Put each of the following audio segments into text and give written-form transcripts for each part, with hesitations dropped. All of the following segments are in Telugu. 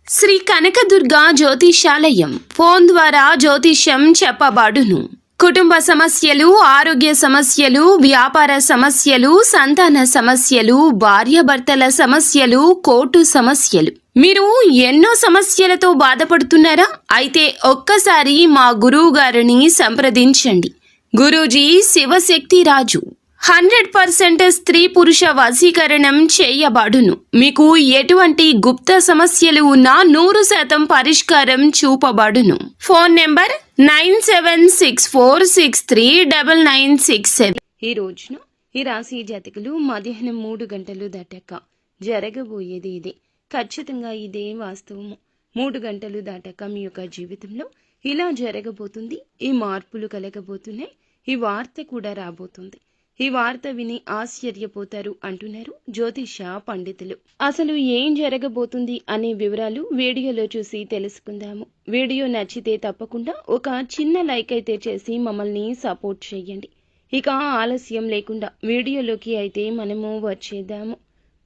శ్రీ కనకదుర్గ జ్యోతిషాలయం ఫోన్ ద్వారా జ్యోతిష్యం చెప్పబడును. కుటుంబ సమస్యలు, ఆరోగ్య సమస్యలు, వ్యాపార సమస్యలు, సంతాన సమస్యలు, భార్యాభర్తల సమస్యలు, కోర్టు సమస్యలు. మీరు ఎన్నో సమస్యలతో బాధపడుతున్నారా? అయితే ఒక్కసారి మా గురువు గారిని సంప్రదించండి. గురూజీ శివశక్తి రాజు 100% స్త్రీ పురుష వశీకరణం చేయబడును. మీకు ఎటువంటి గుప్త సమస్యలు ఉన్నా 100% పరిష్కారం చూపబడును. Phone number 9764639967. ఈ రోజున ఈ రాశి జాతకులు మధ్యాహ్నం 3 గంటలు దాటాక జరగబోయేది ఇదే. ఖచ్చితంగా ఇదే వాస్తవము. 3 గంటలు దాటాక మీ యొక్క జీవితంలో ఇలా జరగబోతుంది. ఈ మార్పులు కలగబోతున్నాయి. ఈ వార్త కూడా రాబోతుంది. ఈ వార్త విని ఆశ్చర్యపోతారు అంటున్నారు జ్యోతిష పండితులు. అసలు ఏం జరగబోతుంది అనే వివరాలు వీడియోలో చూసి తెలుసుకుందాము. వీడియో నచ్చితే తప్పకుండా ఒక చిన్న లైక్ అయితే చేసి మమ్మల్ని సపోర్ట్ చేయండి. ఇక ఆలస్యం లేకుండా వీడియోలోకి అయితే మనము వచ్చేద్దాము.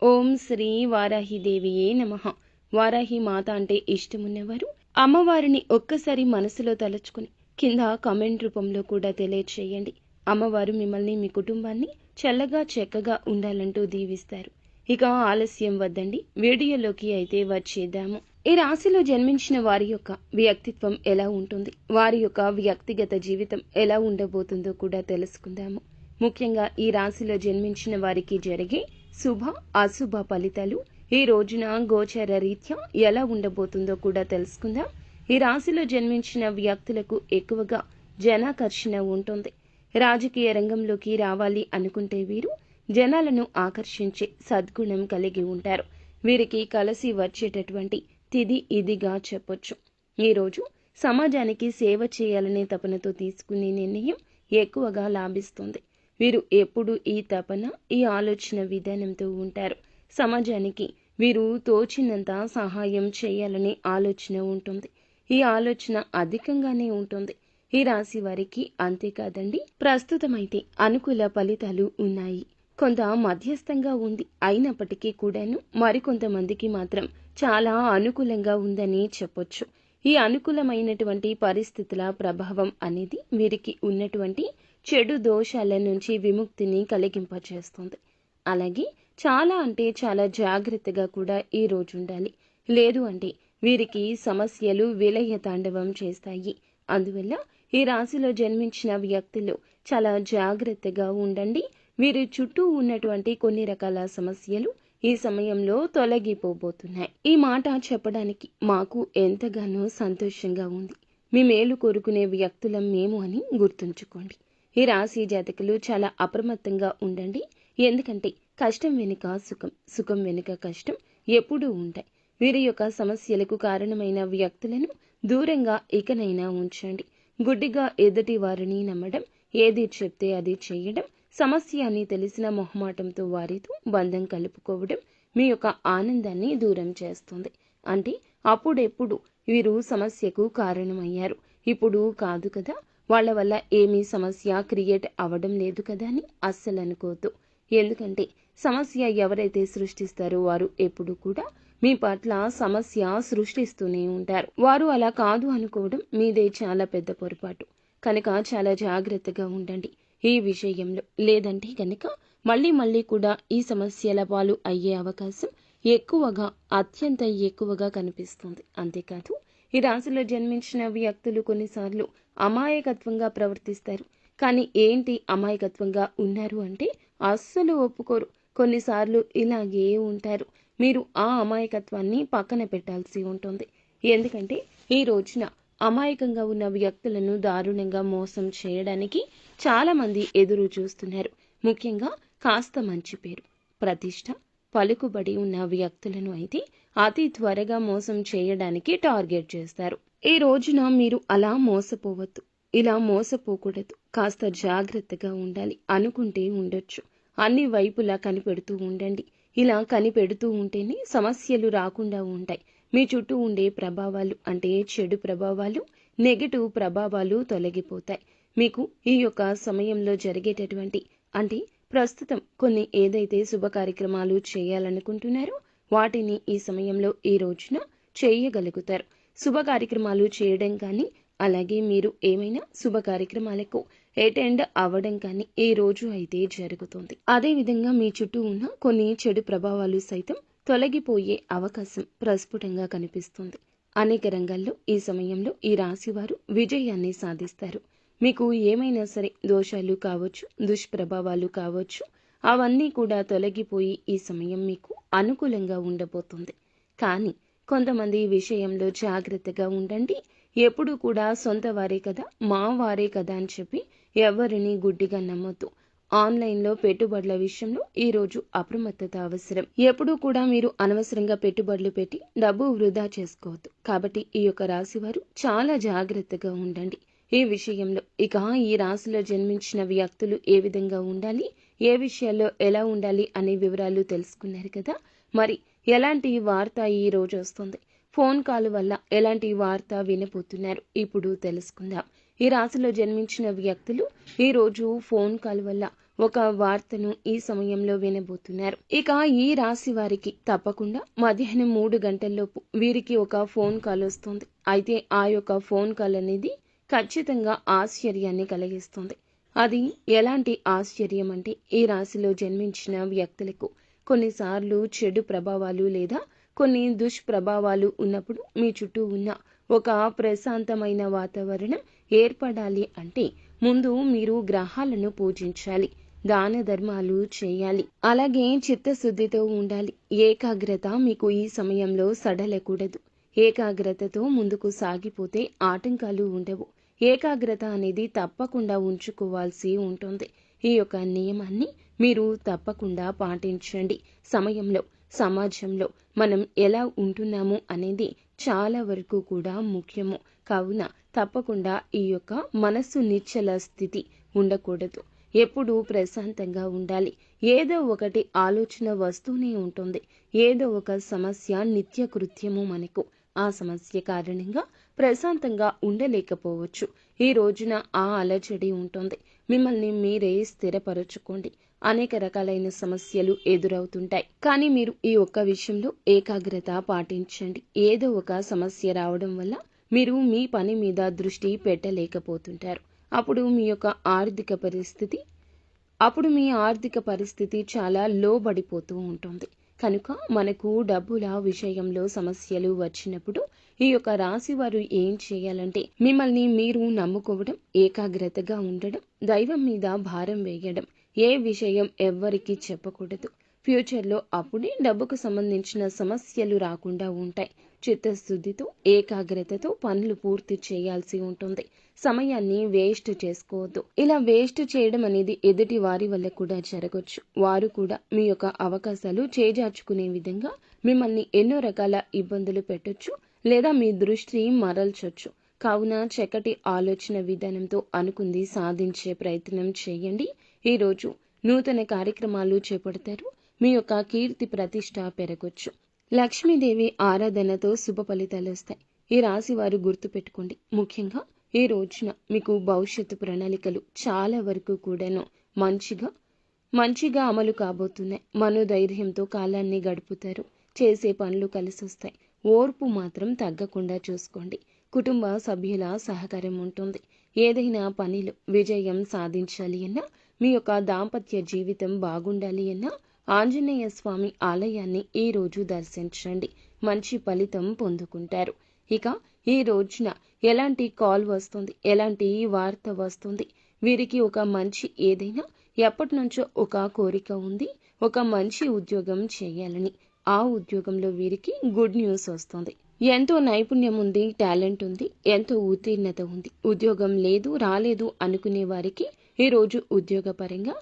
ఓం శ్రీ వారాహిదేవియే నమః. వారాహి మాత అంటే ఇష్టమున్నవారు అమ్మవారిని ఒక్కసారి మనసులో తలుచుకుని కింద కామెంట్ రూపంలో కూడా తెలియచేయండి. అమ్మవారు మిమ్మల్ని, మీ కుటుంబాన్ని చల్లగా చక్కగా ఉండాలంటూ దీవిస్తారు. ఇక ఆలస్యం వద్దండి, వీడియోలోకి అయితే వచ్చేద్దాము. ఈ రాశిలో జన్మించిన వారి యొక్క వ్యక్తిత్వం ఎలా ఉంటుంది, వారి యొక్క వ్యక్తిగత జీవితం ఎలా ఉండబోతుందో కూడా తెలుసుకుందాము. ముఖ్యంగా ఈ రాశిలో జన్మించిన వారికి జరిగే శుభ అశుభ ఫలితాలు ఈ రోజున గోచర రీత్యా ఎలా ఉండబోతుందో కూడా తెలుసుకుందాం. ఈ రాశిలో జన్మించిన వ్యక్తులకు ఎక్కువగా జనాకర్షణ ఉంటుంది. రాజకీయ రంగంలోకి రావాలి అనుకుంటే వీరు జనాలను ఆకర్షించే సద్గుణం కలిగి ఉంటారు. వీరికి కలిసి వచ్చేటటువంటి తిథి ఇదిగా చెప్పొచ్చు. ఈరోజు సమాజానికి సేవ చేయాలనే తపనతో తీసుకునే నిర్ణయం ఎక్కువగా లాభిస్తుంది. వీరు ఎప్పుడు ఈ తపన, ఈ ఆలోచన విధానంతో ఉంటారు. సమాజానికి వీరు తోచినంత సహాయం చేయాలనే ఆలోచన ఉంటుంది. ఈ ఆలోచన అధికంగానే ఉంటుంది ఈ రాశి వారికి. అంతేకాదండి, ప్రస్తుతమైతే అనుకూల ఫలితాలు ఉన్నాయి. కొంత మధ్యస్థంగా ఉంది. అయినప్పటికీ కూడాను మరికొంతమందికి మాత్రం చాలా అనుకూలంగా ఉందని చెప్పొచ్చు. ఈ అనుకూలమైనటువంటి పరిస్థితుల ప్రభావం అనేది వీరికి ఉన్నటువంటి చెడు దోషాల నుంచి విముక్తిని కలిగింపచేస్తుంది. అలాగే చాలా అంటే చాలా జాగ్రత్తగా కూడా ఈ రోజు ఉండాలి. లేదు అంటే వీరికి సమస్యలు విలయ తాండవం చేస్తాయి. అందువల్ల ఈ రాశిలో జన్మించిన వ్యక్తులు చాలా జాగ్రత్తగా ఉండండి. వీరి చుట్టూ ఉన్నటువంటి కొన్ని రకాల సమస్యలు ఈ సమయంలో తొలగిపోబోతున్నాయి. ఈ మాట చెప్పడానికి మాకు ఎంతగానో సంతోషంగా ఉంది. మీ మేలు కోరుకునే వ్యక్తులం మేము అని గుర్తుంచుకోండి. ఈ రాశి జాతకులు చాలా అప్రమత్తంగా ఉండండి. ఎందుకంటే కష్టం వెనుక సుఖం, సుఖం వెనుక కష్టం ఎప్పుడూ ఉంటాయి. వీరి యొక్క సమస్యలకు కారణమైన వ్యక్తులను దూరంగా ఇకనైనా ఉంచండి. గుడ్డిగా ఎదుటి వారిని నమ్మడం, ఏది చెప్తే అది చేయడం, సమస్య అని తెలిసిన మొహమాటంతో వారితో బంధం కలుపుకోవడం మీ యొక్క ఆనందాన్ని దూరం చేస్తుంది. అంటే అప్పుడెప్పుడు వీరు సమస్యకు కారణమయ్యారు, ఇప్పుడు కాదు కదా, వాళ్ళ వల్ల ఏమీ సమస్య క్రియేట్ అవ్వడం లేదు కదా అని అస్సలు అనుకోవద్దు. ఎందుకంటే సమస్య ఎవరైతే సృష్టిస్తారో వారు ఎప్పుడు కూడా మీ పట్ల సమస్య సృష్టిస్తూనే ఉంటారు. వారు అలా కాదు అనుకోవడం మీదే చాలా పెద్ద పొరపాటు. కనుక చాలా జాగ్రత్తగా ఉండండి ఈ విషయంలో. లేదంటే కనుక మళ్ళీ కూడా ఈ సమస్యల పాలు అయ్యే అవకాశం ఎక్కువగా, అత్యంత ఎక్కువగా కనిపిస్తుంది. అంతేకాదు, ఈ రాశిలో జన్మించిన వ్యక్తులు కొన్నిసార్లు అమాయకత్వంగా ప్రవర్తిస్తారు. కానీ ఏంటి అమాయకత్వంగా ఉన్నారు అంటే అస్సలు ఒప్పుకోరు. కొన్నిసార్లు ఇలాగే ఉంటారు. మీరు ఆ అమాయకత్వాన్ని పక్కన పెట్టాల్సి ఉంటుంది. ఎందుకంటే ఈ రోజున అమాయకంగా ఉన్న వ్యక్తులను దారుణంగా మోసం చేయడానికి చాలా మంది ఎదురు చూస్తున్నారు. ముఖ్యంగా కాస్త మంచి పేరు, ప్రతిష్ట, పలుకుబడి ఉన్న వ్యక్తులను అయితే అతి త్వరగా మోసం చేయడానికి టార్గెట్ చేస్తారు. ఈ రోజున మీరు అలా మోసపోవద్దు, ఇలా మోసపోకూడదు. కాస్త జాగ్రత్తగా ఉండాలి. అనుకుంటే ఉండొచ్చు, అన్ని వైపులా కనిపెడుతూ ఉండండి. ఇలా కనిపెడుతూ ఉంటేనే సమస్యలు రాకుండా ఉంటాయి. మీ చుట్టూ ఉండే ప్రభావాలు అంటే చెడు ప్రభావాలు, నెగటివ్ ప్రభావాలు తొలగిపోతాయి. మీకు ఈ యొక్క సమయంలో జరిగేటటువంటి అంటే ప్రస్తుతం కొన్ని ఏదైతే శుభ కార్యక్రమాలు చేయాలనుకుంటున్నారో వాటిని ఈ సమయంలో ఈ రోజున చేయగలుగుతారు. శుభ కార్యక్రమాలు చేయడం కానీ, అలాగే మీరు ఏమైనా శుభ కార్యక్రమాలకు అటెండ్ అవ్వడం కానీ ఈ రోజు అయితే జరుగుతుంది. అదేవిధంగా మీ చుట్టూ ఉన్న కొన్ని చెడు ప్రభావాలు సైతం తొలగిపోయే అవకాశం ప్రస్ఫుటంగా కనిపిస్తుంది. అనేక రంగాల్లో ఈ సమయంలో ఈ రాశి వారు విజయాన్ని సాధిస్తారు. మీకు ఏమైనా సరే దోషాలు కావచ్చు, దుష్ప్రభావాలు కావచ్చు, అవన్నీ కూడా తొలగిపోయి ఈ సమయం మీకు అనుకూలంగా ఉండబోతుంది. కానీ కొంతమంది విషయంలో జాగ్రత్తగా ఉండండి. ఎప్పుడు కూడా సొంత వారే కదా, మా వారే కదా అని చెప్పి ఎవరిని గుడ్డిగా నమ్మొద్దు. ఆన్లైన్లో పెట్టుబడుల విషయంలో ఈ రోజు అప్రమత్తత అవసరం. ఎప్పుడూ కూడా మీరు అనవసరంగా పెట్టుబడులు పెట్టి డబ్బు వృధా చేసుకోవద్దు. కాబట్టి ఈ యొక్క రాశి వారు చాలా జాగ్రత్తగా ఉండండి ఈ విషయంలో. ఇక ఈ రాశిలో జన్మించిన వ్యక్తులు ఏ విధంగా ఉండాలి, ఏ విషయాల్లో ఎలా ఉండాలి అనే వివరాలు తెలుసుకున్నారు కదా. మరి ఎలాంటి వార్త ఈ రోజు వస్తుంది, ఫోన్ కాల్ వల్ల ఎలాంటి వార్త వినబోతున్నారు ఇప్పుడు తెలుసుకుందాం. ఈ రాశిలో జన్మించిన వ్యక్తులు ఈ రోజు ఫోన్ కాల్ వల్ల ఒక వార్తను ఈ సమయంలో వినబోతున్నారు. ఇక ఈ రాశి వారికి తప్పకుండా మధ్యాహ్నం 3 గంటల్లోపు వీరికి ఒక ఫోన్ కాల్ వస్తుంది. అయితే ఆ యొక్క ఫోన్ కాల్ అనేది ఖచ్చితంగా ఆశ్చర్యాన్ని కలిగిస్తుంది. అది ఎలాంటి ఆశ్చర్యం అంటే, ఈ రాశిలో జన్మించిన వ్యక్తులకు కొన్నిసార్లు చెడు ప్రభావాలు లేదా కొన్ని దుష్ప్రభావాలు ఉన్నప్పుడు మీ చుట్టూ ఉన్న ఒక ప్రశాంతమైన వాతావరణం ఏర్పడాలి అంటే ముందు మీరు గ్రహాలను పూజించాలి, దాన ధర్మాలు చేయాలి, అలాగే చిత్తశుద్ధితో ఉండాలి. ఏకాగ్రత మీకు ఈ సమయంలో సడలకూడదు. ఏకాగ్రతతో ముందుకు సాగిపోతే ఆటంకాలు ఉండవు. ఏకాగ్రత అనేది తప్పకుండా ఉంచుకోవాల్సి ఉంటుంది. ఈ యొక్క నియమాన్ని మీరు తప్పకుండా పాటించండి. సమయంలో సమాజంలో మనం ఎలా ఉంటున్నాము అనేది చాలా వరకు కూడా ముఖ్యము. కావున తప్పకుండా ఈ యొక్క మనస్సు నిశ్చల స్థితి ఉండకూడదు. ఎప్పుడూ ప్రశాంతంగా ఉండాలి. ఏదో ఒకటి ఆలోచన వస్తూనే ఉంటుంది. ఏదో ఒక సమస్య నిత్య కృత్యము మనకు. ఆ సమస్య కారణంగా ప్రశాంతంగా ఉండలేకపోవచ్చు. ఈ రోజున ఆ అలజడి ఉంటుంది. మిమ్మల్ని మీరే స్థిరపరచుకోండి. అనేక రకాలైన సమస్యలు ఎదురవుతుంటాయి. కానీ మీరు ఈ ఒక్క విషయంలో ఏకాగ్రత పాటించండి. ఏదో ఒక సమస్య రావడం వల్ల మీరు మీ పని మీద దృష్టి పెట్టలేకపోతుంటారు. అప్పుడు మీ ఆర్థిక పరిస్థితి చాలా లోబడిపోతూ ఉంటుంది. కనుక మనకు డబ్బుల విషయంలో సమస్యలు వచ్చినప్పుడు ఈ యొక్క రాశి వారు ఏం చేయాలంటే, మిమ్మల్ని మీరు నమ్ముకోవడం, ఏకాగ్రతగా ఉండడం, దైవం మీద భారం వేయడం, ఏ విషయం ఎవ్వరికీ చెప్పకూడదు. ఫ్యూచర్లో అప్పుడే డబ్బుకు సంబంధించిన సమస్యలు రాకుండా ఉంటాయి. చిత్తశుద్ధితో ఏకాగ్రతతో పనులు పూర్తి చేయాల్సి ఉంటుంది. సమయాన్ని వేస్ట్ చేసుకోవద్దు. ఇలా వేస్ట్ చేయడం అనేది ఎదుటి వారి వల్ల కూడా జరగవచ్చు. వారు కూడా మీ యొక్క అవకాశాలు చేజార్చుకునే విధంగా మిమ్మల్ని ఎన్నో రకాల ఇబ్బందులు పెట్టొచ్చు, లేదా మీ దృష్టి మరల్చొచ్చు. కావున చక్కటి ఆలోచన విధానంతో అనుకుంది సాధించే ప్రయత్నం చేయండి. ఈరోజు నూతన కార్యక్రమాలు చేపడతారు. మీ యొక్క కీర్తి ప్రతిష్ట పెరగొచ్చు. లక్ష్మీదేవి ఆరాధనతో శుభ ఫలితాలు వస్తాయి. ఈ రాశి వారు గుర్తుపెట్టుకోండి. ముఖ్యంగా ఈ రోజున మీకు భవిష్యత్తు ప్రణాళికలు చాలా వరకు కూడాను మంచిగా అమలు కాబోతున్నాయి. మనోధైర్యంతో కాలాన్ని గడుపుతారు. చేసే పనులు కలిసొస్తాయి. ఓర్పు మాత్రం తగ్గకుండా చూసుకోండి. కుటుంబ సభ్యుల సహకారం ఉంటుంది. ఏదైనా పనిలో విజయం సాధించాలి అన్నా, మీ యొక్క దాంపత్య జీవితం బాగుండాలి అన్నా ఆంజనేయ స్వామి ఆలయాన్ని ఈ రోజు దర్శించండి. మంచి ఫలితం పొందుకుంటారు. ఇక ఈ రోజున ఎలాంటి కాల్ వస్తుంది, ఎలాంటి వార్త వస్తుంది, వీరికి ఒక మంచి ఏదైనా ఎప్పటి నుంచో ఒక కోరిక ఉంది, ఒక మంచి ఉద్యోగం చేయాలని. ఆ ఉద్యోగంలో వీరికి గుడ్ న్యూస్ వస్తుంది. ఎంతో నైపుణ్యం ఉంది, టాలెంట్ ఉంది, ఎంతో ఉత్తీర్ణత ఉంది. ఉద్యోగం రాలేదు అనుకునే వారికి ఈరోజు ఉద్యోగపరంగా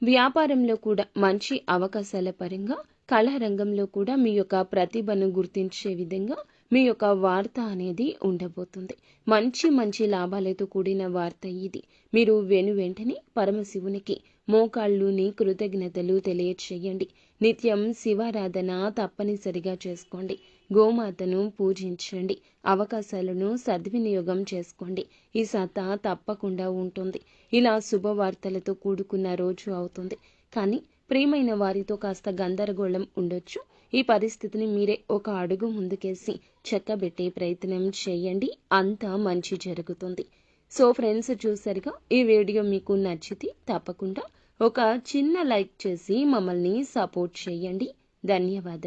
వ్యాపారంలో కూడా మంచి అవకాశాల పరంగా, కళారంగంలో కూడా మీ యొక్క ప్రతిభను గుర్తించే విధంగా మీ యొక్క వార్త అనేది ఉండబోతుంది. మంచి లాభాలతో కూడిన వార్త ఇది. మీరు వెంటనే పరమశివునికి మోకాళ్ళుని కృతజ్ఞతలు తెలియచేయండి. నిత్యం శివారాధన తప్పనిసరిగా చేసుకోండి. గోమాతను పూజించండి. అవకాశాలను సద్వినియోగం చేసుకోండి. ఈ సత్తా తప్పకుండా ఉంటుంది. ఇలా శుభవార్తలతో కూడుకున్న రోజు అవుతుంది. కానీ ప్రియమైన వారితో కాస్త గందరగోళం ఉండొచ్చు. ఈ పరిస్థితిని మీరే ఒక అడుగు ముందుకేసి చక్కబెట్టే ప్రయత్నం చేయండి. అంతా మంచి జరుగుతుంది. సో ఫ్రెండ్స్, చూసారుగా, ఈ వీడియో మీకు నచ్చితే తప్పకుండా ఒక చిన్న లైక్ చేసి మమ్మల్ని సపోర్ట్ చేయండి. ధన్యవాదాలు.